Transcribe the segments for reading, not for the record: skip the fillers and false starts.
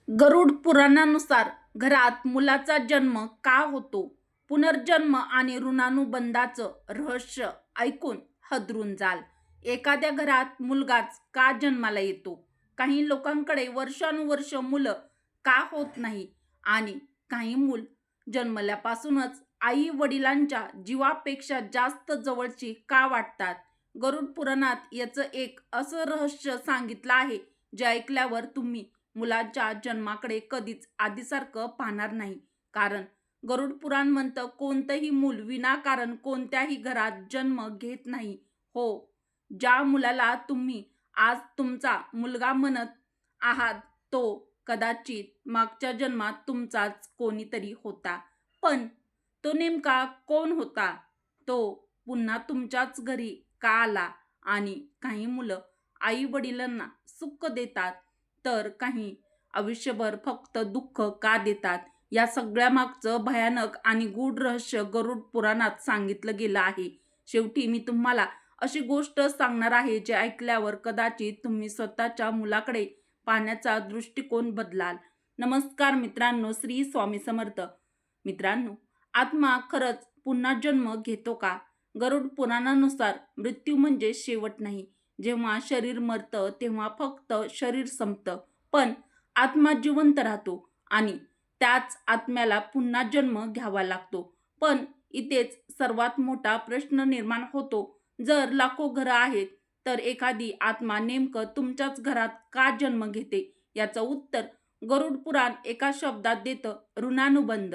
गरुड पुराणानुसार घरात मुलाचा जन्म का होतो? पुनर्जन्म आणि ऋणानुबंधाचं रहस्य ऐकून हदरून जाल. एखाद्या घरात मुलगाच का जन्माला येतो? काही लोकांकडे वर्षानुवर्ष मुलं का होत नाही आणि काही मूल जन्मल्यापासूनच आई वडिलांच्या जीवापेक्षा जास्त जवळची का वाटतात? गरुड पुराणात याचं एक असं रहस्य सांगितलं आहे, जे ऐकल्यावर तुम्ही मुलाच्या जन्माकडे कधीच आधीसारखं पाहणार नाही. कारण गरुड पुराण म्हणतं, कोणतंही मूल विनाकारण कोणत्याही घरात जन्म घेत नाही. हो, ज्या मुलाला तुम्ही आज तुमचा मुलगा म्हणत आहात, तो कदाचित मागच्या जन्मात तुमचाच कोणीतरी होता. पण तो नेमका कोण होता? तो पुन्हा तुमच्याच घरी का आला? आणि काही मुलं आई वडिलांना सुख देतात, तर काही आयुष्यभर फक्त दुःख का देतात? या सगळ्या मागचं भयानक आणि गूढ रहस्य गरुड पुराणात सांगितलं गेलं आहे. शेवटी मी तुम्हाला अशी गोष्ट सांगणार आहे, जे ऐकल्यावर कदाचित तुम्ही स्वतःच्या मुलाकडे पाहण्याचा दृष्टिकोन बदलाल. नमस्कार मित्रांनो, श्री स्वामी समर्थ. मित्रांनो, आत्मा खरंच पुन्हा जन्म घेतो का? गरुड पुराणानुसार मृत्यू म्हणजे शेवट नाही. जेव्हा शरीर मरतं तेव्हा फक्त शरीर संपतं, पण आत्मा जिवंत राहतो आणि त्याच आत्म्याला पुन्हा जन्म घ्यावा लागतो. पण इथेच सर्वात मोठा प्रश्न निर्माण होतो. जर लाखो घरं आहेत, तर एखादी आत्मा नेमकं तुमच्याच घरात का जन्म घेते? याचं उत्तर गरुड पुराण एका शब्दात देतं, ऋणानुबंध.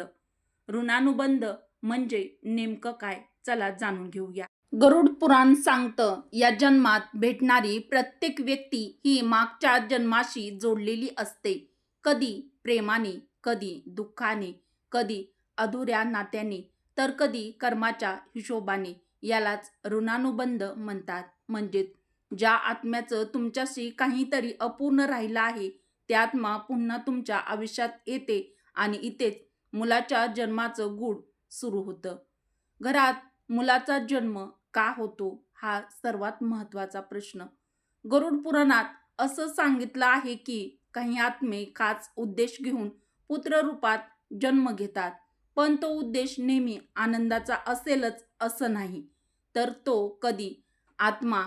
ऋणानुबंध म्हणजे नेमकं काय? चला जाणून घेऊया. गरुड पुराण सांगतं, या जन्मात भेटणारी प्रत्येक व्यक्ती ही मागच्या जन्माशी जोडलेली असते. कधी प्रेमाने, कधी दुःखाने, कधी अधुऱ्या नात्याने, तर कधी कर्माच्या हिशोबाने. यालाच ऋणानुबंध म्हणतात. म्हणजेच ज्या आत्म्याचं तुमच्याशी काहीतरी अपूर्ण राहिलं आहे, ते आत्मा पुन्हा तुमच्या आयुष्यात येते आणि इथेच मुलाच्या जन्माचं गूढ सुरू होतं. घरात मुलाचा जन्म का होतो, हा सर्वात महत्त्वाचा प्रश्न. गरुड पुराणात असं सांगितलं आहे की काही आत्मे खास उद्देश घेऊन पुत्ररूपात जन्म घेतात. पण तो उद्देश नेहमी आनंदाचा असेलच असं नाही. तर तो कधी आत्मा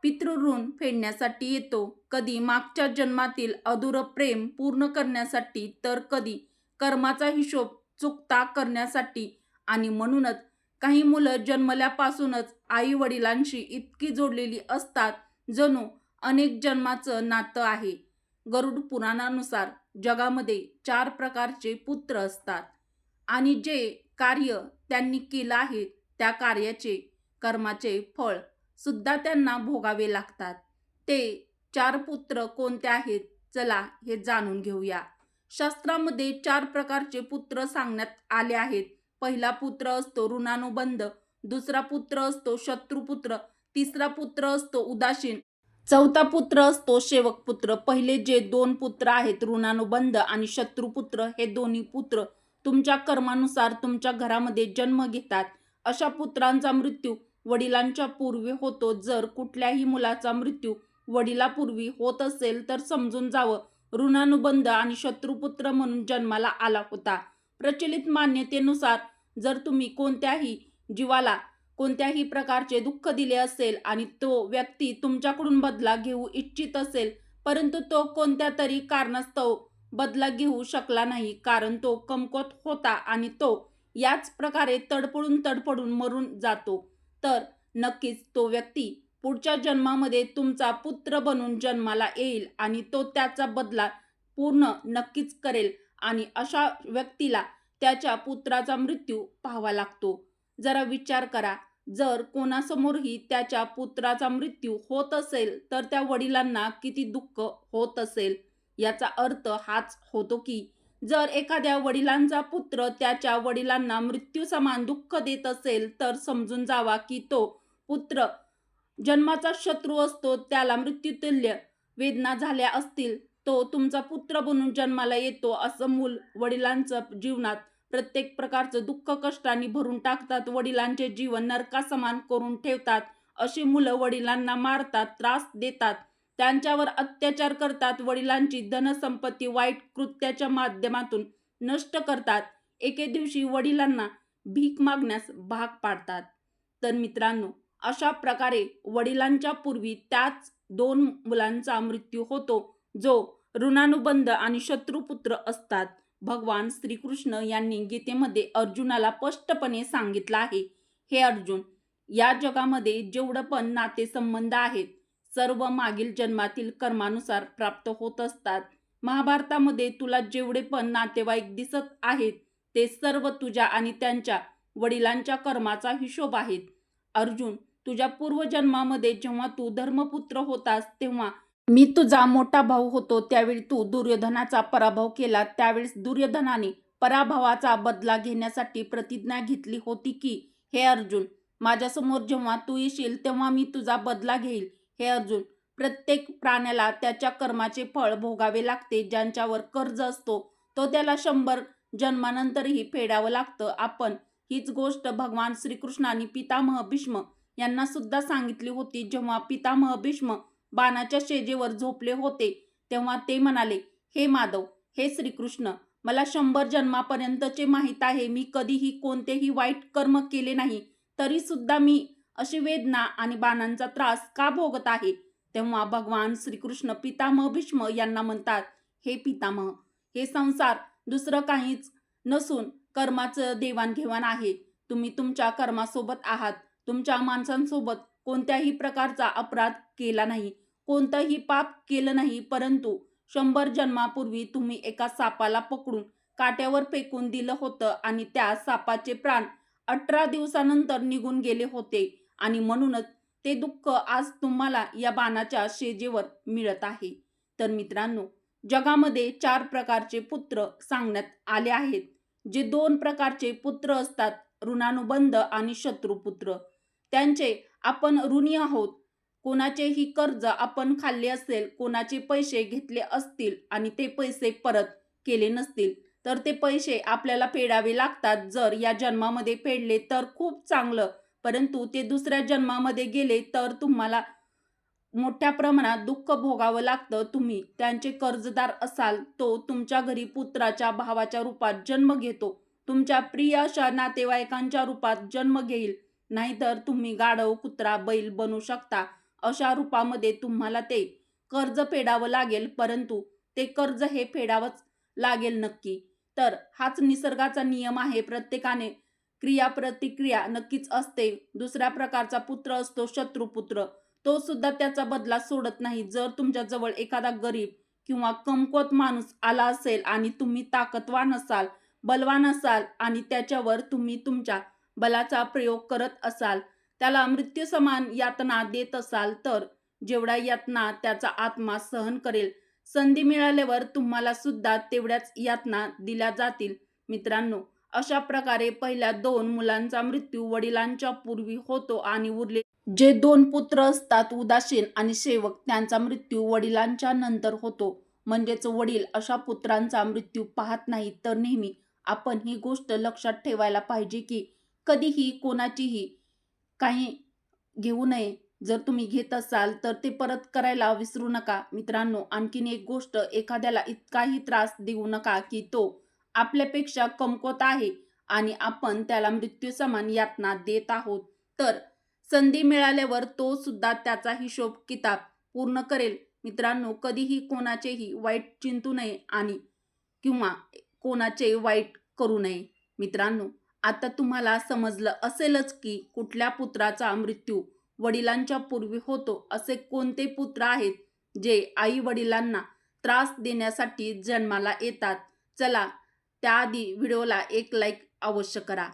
पितृऋण फेडण्यासाठी येतो, कधी मागच्या जन्मातील अधुरं प्रेम पूर्ण करण्यासाठी, तर कधी कर्माचा हिशोब चुकता करण्यासाठी. आणि म्हणूनच काही मुलं जन्मल्यापासूनच आई वडिलांशी इतकी जोडलेली असतात, जणू अनेक जन्माचं नातं आहे. गरुड पुराणानुसार जगामध्ये 4 प्रकारचे पुत्र असतात आणि जे कार्य त्यांनी केलं आहे, त्या कार्याचे कर्माचे फळ सुद्धा त्यांना भोगावे लागतात. ते 4 पुत्र कोणते आहेत? चला हे जाणून घेऊया. शास्त्रामध्ये 4 प्रकारचे पुत्र सांगण्यात आले आहेत. पहिला पुत्र असतो ऋणानुबंध, दुसरा पुत्र असतो शत्रुपुत्र, तिसरा पुत्र असतो उदासीन, चौथा पुत्र असतो सेवकपुत्र. पहिले जे 2 पुत्र आहेत, ऋणानुबंध आणि शत्रुपुत्र, हे दोन्ही पुत्र तुमच्या कर्मानुसार तुमच्या घरामध्ये जन्म घेतात. अशा पुत्रांचा मृत्यू वडिलांच्या पूर्वी होतो. जर कुठल्याही मुलाचा मृत्यू वडिलापूर्वी होत असेल, तर समजून जावं ऋणानुबंध आणि शत्रुपुत्र म्हणून जन्माला आला होता. प्रचलित मान्यतेनुसार जर तुम्ही कोणत्याही जीवाला कोणत्याही प्रकारचे दुःख दिले असेल आणि तो व्यक्ती तुमच्याकडून बदला घेऊ इच्छित असेल, परंतु तो कोणत्या तरी कारणास्तव बदला घेऊ शकला नाही, कारण तो कमकुवत होता आणि तो याच प्रकारे तडफडून मरून जातो, तर नक्कीच तो व्यक्ती पुढच्या जन्मामध्ये तुमचा पुत्र बनून जन्माला येईल आणि तो त्याचा बदला पूर्ण नक्कीच करेल. आणि अशा व्यक्तीला त्याच्या पुत्राचा मृत्यू पाहावा लागतो. जरा विचार करा, जर कोणासमोरही त्याच्या पुत्राचा मृत्यू होत असेल, तर त्या वडिलांना किती दुःख होत असेल. याचा अर्थ हाच होतो की जर एखाद्या वडिलांचा पुत्र त्याच्या वडिलांना मृत्यू समान दुःख देत असेल, तर समजून जावा की तो पुत्र जन्माचा शत्रू असतो. त्याला मृत्यूतुल्य वेदना झाल्या असतील, तो तुमचा पुत्र बनून जन्माला येतो. असं मूल वडिलांचं जीवनात प्रत्येक प्रकारचं दुःख कष्टाने भरून टाकतात. वडिलांचे जीवन नरकासमान करून ठेवतात. अशी मुलं वडिलांना मारतात, त्रास देतात. त्यांच्यावर अत्याचार करतात, वडिलांची धनसंपत्ती वाईट कृत्याच्या माध्यमातून नष्ट करतात, एके दिवशी वडिलांना भीक मागण्यास भाग पाडतात. तर मित्रांनो, अशा प्रकारे वडिलांच्या पूर्वी त्याच 2 मुलांचा मृत्यू होतो, जो ऋणानुबंध आणि शत्रुपुत्र असतात. भगवान श्रीकृष्ण यांनी गीतेमध्ये अर्जुनाला स्पष्टपणे सांगितलं आहे, हे अर्जुन, या जगामध्ये जेवढं पण नातेसंबंध आहेत, सर्व मागील जन्मातील कर्मानुसार प्राप्त होत असतात. महाभारतामध्ये तुला जेवढे पण नातेवाईक दिसत आहेत, ते सर्व तुझ्या आणि त्यांच्या वडिलांच्या कर्माचा हिशोब आहेत. अर्जुन, तुझ्या पूर्वजन्मामध्ये जेव्हा तू धर्मपुत्र होतास, तेव्हा मी तुझा मोठा भाऊ होतो. त्यावेळी तू दुर्योधनाचा पराभव केला. त्यावेळेस दुर्योधनाने पराभवाचा बदला घेण्यासाठी प्रतिज्ञा घेतली होती की, हे अर्जुन, माझ्यासमोर जेव्हा तू येशील तेव्हा मी तुझा बदला घेईल. हे अर्जुन, प्रत्येक प्राण्याला त्याच्या कर्माचे फळ भोगावे लागते. ज्यांच्यावर कर्ज असतो तो त्याला 100 जन्मानंतरही फेडावं लागतं. आपण हीच गोष्ट भगवान श्रीकृष्णाने पितामह भीष्म यांना सुद्धा सांगितली होती. जेव्हा पितामह भीष्म बाणाच्या शेजेवर झोपले होते, तेव्हा ते म्हणाले, हे माधव, हे श्रीकृष्ण, मला 100 जन्मापर्यंतचे माहीत आहे. मी कधीही कोणतेही वाईट कर्म केले नाही, तरी सुद्धा मी अशी वेदना आणि बाणांचा त्रास का भोगत आहे? तेव्हा भगवान श्रीकृष्ण पितामह भीष्म यांना म्हणतात, हे पितामह, हे संसार दुसरं काहीच नसून कर्माचं देवाणघेवाण आहे. तुम्ही तुमच्या कर्मासोबत आहात. तुमच्या माणसांसोबत कोणत्याही प्रकारचा अपराध केला नाही, कोणतंही पाप केलं नाही, परंतु 100 जन्मापूर्वी तुम्ही एका सापाला पकडून काट्यावर फेकून दिलं होतं आणि त्या सापाचे प्राण 18 दिवसानंतर निघून गेले होते आणि म्हणूनच ते दुःख आज तुम्हाला या बाणाच्या शेजेवर मिळत आहे. तर मित्रांनो, जगामध्ये 4 प्रकारचे पुत्र सांगण्यात आले आहेत. जे 2 प्रकारचे पुत्र असतात, ऋणानुबंध आणि शत्रुपुत्र. त्यांचे आपण ऋणी आहोत. कोणाचेही कर्ज आपण खाल्ले असेल, कोणाचे पैसे घेतले असतील आणि ते पैसे परत केले नसतील, तर ते पैसे आपल्याला फेडावे लागतात. जर या जन्मामध्ये फेडले तर खूप चांगलं, परंतु ते दुसऱ्या जन्मामध्ये गेले तर तुम्हाला मोठ्या प्रमाणात दुःख भोगावं लागतं. तुम्ही त्यांचे कर्जदार असाल, तो तुमच्या घरी पुत्राच्या, भावाच्या रूपात जन्म घेतो, तुमच्या प्रिय अशा नातेवाईकांच्या रूपात जन्म घेईल, नाहीतर तुम्ही गाढव, कुत्रा, बैल बनू शकता. अशा रूपामध्ये तुम्हाला ते कर्ज फेडावं लागेल, परंतु ते कर्ज हे फेडावंच लागेल नक्की. तर हाच निसर्गाचा नियम आहे. प्रत्येकाने क्रिया प्रतिक्रिया नक्कीच असते. दुसऱ्या प्रकारचा पुत्र असतो शत्रुपुत्र. तो सुद्धा त्याचा बदला सोडत नाही. जर तुमच्या जवळ एखादा गरीब किंवा कमकुवत माणूस आला असेल आणि तुम्ही ताकदवान असाल, बलवान असाल आणि त्याच्यावर तुम्ही तुमच्या बलाचा प्रयोग करत असाल, त्याला मृत्यू समान यातना देत असाल, तर जेवढ्या यातना त्याचा आत्मा सहन करेल, संधी मिळाल्यावर तुम्हाला सुद्धा तेवढ्याच यातना दिल्या जातील. मित्रांनो, अशा प्रकारे पहिल्या 2 मुलांचा मृत्यू वडिलांच्या पूर्वी होतो आणि उरले जे 2 पुत्र असतात, उदासीन आणि सेवक, त्यांचा मृत्यू वडिलांच्या नंतर होतो. म्हणजेच वडील अशा पुत्रांचा मृत्यू पाहत नाहीत. तर नेहमी आपण ही गोष्ट लक्षात ठेवायला पाहिजे की कधीही कोणाचीही काही घेऊ नये. जर तुम्ही घेत असाल तर ते परत करायला विसरू नका. मित्रांनो, आणखीन एक गोष्ट, एखाद्याला इतकाही त्रास देऊ नका की तो आपल्यापेक्षा कमकुवत आहे आणि आपण त्याला मृत्यू समान यातना देत आहोत. तर संधी मिळाल्यावर तो सुद्धा त्याचा हिशोब किताब पूर्ण करेल. मित्रांनो, कधीही कोणाचेही वाईट चिंतू नये आणि किंवा कोणाचे वाईट करू नये. मित्रांनो, आता तुम्हाला समजलं असेलच की कुठल्या पुत्राचा मृत्यू वडिलांच्या पूर्वी होतो. असे कोणते पुत्र आहेत जे आई वडिलांना त्रास देण्यासाठी जन्माला येतात? चला, त्याआधी व्हिडिओला एक लाईक अवश्य करा.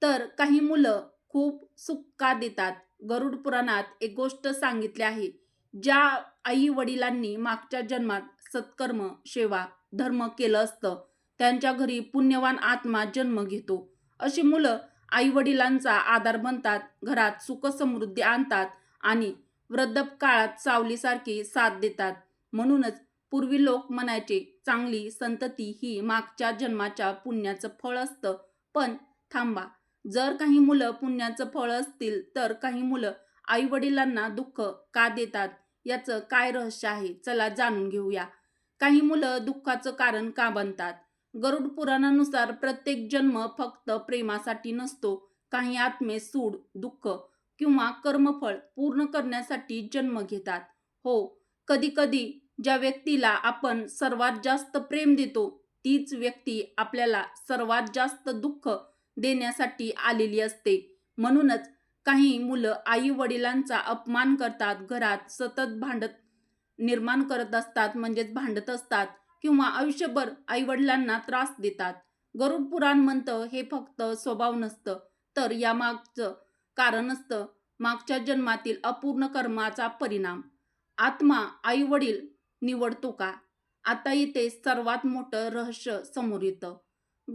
तर काही मुलं खूप सुख का देतात? गरुड पुराणात एक गोष्ट सांगितली आहे. ज्या आई वडिलांनी मागच्या जन्मात सत्कर्म, सेवा, धर्म केलं असतं, त्यांच्या घरी पुण्यवान आत्मा जन्म घेतो. अशी मुलं आई वडिलांचा आधार बनतात, घरात सुख समृद्धी आणतात आणि वृद्धकाळात सावलीसारखी साथ देतात. म्हणूनच पूर्वी लोक म्हणायचे, चांगली संतती ही मागच्या जन्माच्या पुण्याचं फळ असतं. पण थांबा, जर काही मुलं पुण्याचं फळ असतील, तर काही मुलं आई वडिलांना दुःख का देतात? याचं काय रहस्य आहे, चला जाणून घेऊया. काही मुलं दुःखाचं कारण का बनतात? गरुड पुराणानुसार प्रत्येक जन्म फक्त प्रेमासाठी नसतो. काही आत्मे सूड, दुःख किंवा कर्मफळ पूर्ण करण्यासाठी जन्म घेतात. हो, कधी कधी ज्या व्यक्तीला आपण सर्वात जास्त प्रेम देतो तीच व्यक्ती आपल्याला सर्वात जास्त दुःख देण्यासाठी आलेली असते. म्हणूनच काही मुलं आई वडिलांचा अपमान करतात, घरात सतत भांडत निर्माण करत असतात, म्हणजेच भांडत असतात किंवा आयुष्यभर आई वडिलांना त्रास देतात. गरुड पुराण म्हणतं हे फक्त स्वभाव नसतं, तर यामागचं कारण असतं मागच्या जन्मातील अपूर्ण कर्माचा परिणाम. आत्मा आई वडील निवडतो का? आता इथे सर्वात मोठं रहस्य समोर येतं.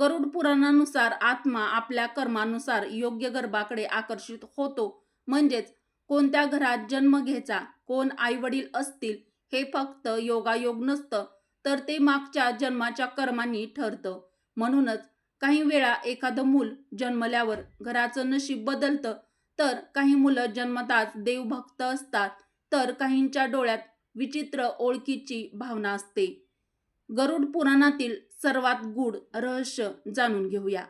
गरुड पुराणानुसार आत्मा आपल्या कर्मानुसार योग्य गर्भाकडे आकर्षित होतो. म्हणजेच कोणत्या घरात जन्म घ्यायचा, कोण आई वडील असतील हे फक्त योगायोग नसतं, तर ते मागच्या जन्माच्या कर्मांनी ठरतं. म्हणूनच काही वेळा एखादं मूल जन्मल्यावर घराचं नशीब बदलतं, तर काही मुलं जन्मताच देवभक्त असतात, तर काहींच्या डोळ्यात विचित्र ओळखीची भावना असते. गरुड पुराणातील सर्वात गूढ रहस्य जाणून घेऊया.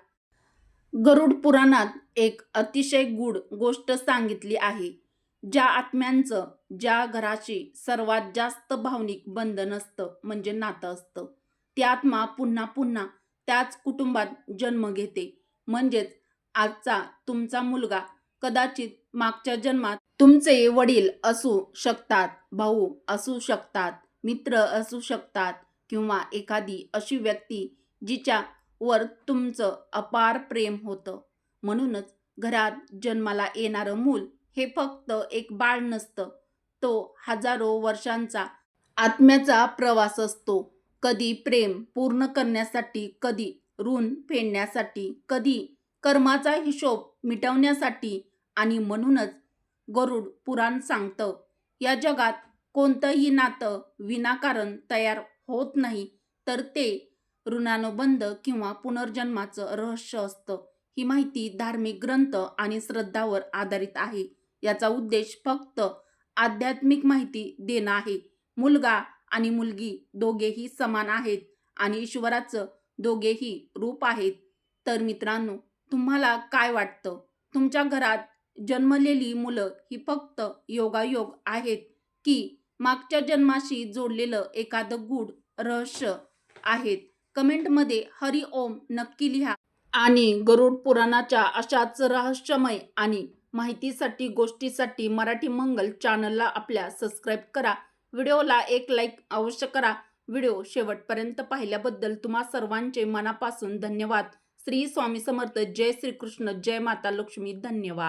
गरुड पुराणात एक अतिशय गूढ गोष्ट सांगितली आहे. ज्या आत्म्यांचं ज्या घराशी सर्वात जास्त भावनिक बंधन असतं, म्हणजे नातं असतं, ती आत्मा पुन्हा पुन्हा त्याच कुटुंबात जन्म घेते. म्हणजेच आजचा तुमचा मुलगा कदाचित मागच्या जन्मात तुमचे वडील असू शकतात, भाऊ असू शकतात, मित्र असू शकतात किंवा एखादी अशी व्यक्ती जिच्यावर तुमचं अपार प्रेम होतं. म्हणूनच घरात जन्माला येणारं मूल हे फक्त एक बाळ नसतं, तो हजारो वर्षांचा आत्म्याचा प्रवास असतो. कधी प्रेम पूर्ण करण्यासाठी, कधी ऋण फेडण्यासाठी, कधी कर्माचा हिशोब मिटवण्यासाठी. आणि म्हणूनच गरुड पुराण सांगतं, या जगात कोणतंही नातं विनाकारण तयार होत नाही, तर ते ऋणानुबंध किंवा पुनर्जन्माचं रहस्य असतं. ही माहिती धार्मिक ग्रंथ आणि श्रद्धावर आधारित आहे. याचा उद्देश फक्त आध्यात्मिक माहिती देणं आहे. मुलगा आणि मुलगी दोघेही समान आहेत आणि ईश्वराचं दोघेही रूप आहेत. तर मित्रांनो, तुम्हाला काय वाटतं? तुमच्या घरात जन्मलेली मुलं ही फक्त योगायोग आहेत, की मागच्या जन्माशी जोडलेलं एखादं गूढ रहस्य आहेत? कमेंटमध्ये हरी ओम नक्की लिहा. आणि गरुड पुराणाच्या अशाच रहस्यमय आणि माहितीसाठी, गोष्टीसाठी मराठी मंगल चॅनलला आपल्या सबस्क्राईब करा. व्हिडिओला एक लाईक अवश्य करा. व्हिडिओ शेवटपर्यंत पाहिल्याबद्दल तुम्हा सर्वांचे मनापासून धन्यवाद. श्री स्वामी समर्थ. जय श्रीकृष्ण. जय माता लक्ष्मी. धन्यवाद.